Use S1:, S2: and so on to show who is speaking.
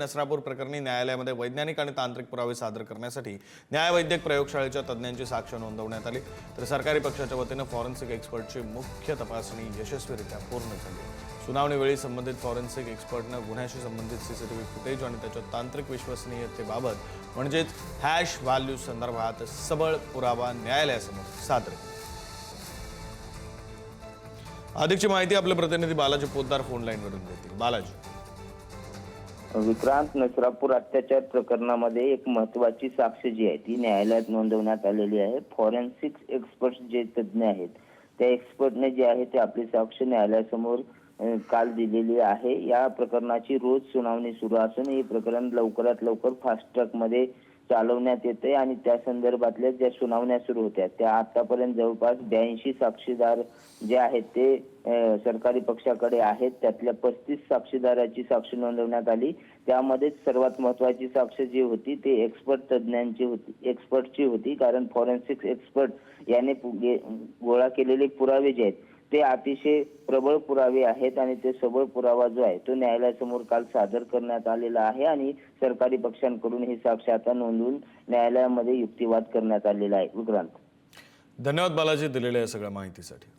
S1: नसरापूर प्रकरणी न्यायालयामध्ये वैज्ञानिक आणि तांत्रिक पुरावे सादर करण्यासाठी न्यायवैद्यक प्रयोगशाळेच्या तज्ज्ञांची साक्ष नोंदवण्यात आली। तर सरकारी पक्षाच्या वतीने फॉरेन्सिक एक्सपर्टची मुख्य तपासणी यशस्वीरित्या पूर्ण झाली। सुनावणीवेळी संबंधित फॉरेन्सिक एक्सपर्टने गुन्ह्याशी संबंधित सीसीटीव्ही फुटेज आणि त्याच्या तांत्रिक विश्वसनीयतेबाबत म्हणजेच हॅश व्हॅल्यू संदर्भात सबळ पुरावा न्यायालयासमोर सादर केला। अधिकची माहिती आपले प्रतिनिधी बालाजी पोद्दार फोन लाईनवरून देतील। बालाजी,
S2: विक्रांत, नसरापूर अत्याचार प्रकरणामध्ये एक महत्त्वाची साक्ष जी आहे ती न्यायालयात नोंदवण्यात आलेली आहे। फॉरेन्सिक एक्सपर्ट जे तज्ज्ञ आहेत त्या एक्सपर्टने जे आहे ते आपली साक्ष न्यायालयासमोर काल दिलेली आहे। या प्रकरणाची रोज सुनावणी सुरू असून हे प्रकरण लवकरात लवकर फास्ट ट्रॅक मध्ये चालवण्यात येते आणि त्या संदर्भातल्या ज्या सुनावण्या सुरू होत्या त्या आतापर्यंत जवळपास 82 साक्षीदार जे आहेत ते सरकारी पक्षाकडे आहेत। त्यातल्या 35 साक्षीदाराची साक्ष नोंदवण्यात आली। त्यामध्ये सर्वात महत्त्वाची साक्ष जी होती ते एक्सपर्टची होती, कारण फॉरेन्सिक एक्सपर्ट याने गोळा केलेले पुरावे जे आहेत ते अतिशय प्रबळ पुरावे आहेत आणि ते सबळ पुरावा जो आहे तो न्यायालयासमोर काल सादर करण्यात आलेला आहे आणि सरकारी पक्षांकडून ही साक्ष आता नोंदवून न्यायालयामध्ये युक्तिवाद करण्यात आलेला आहे। विक्रांत,
S1: धन्यवाद बालाजी दिलेल्या या सगळ्या माहितीसाठी।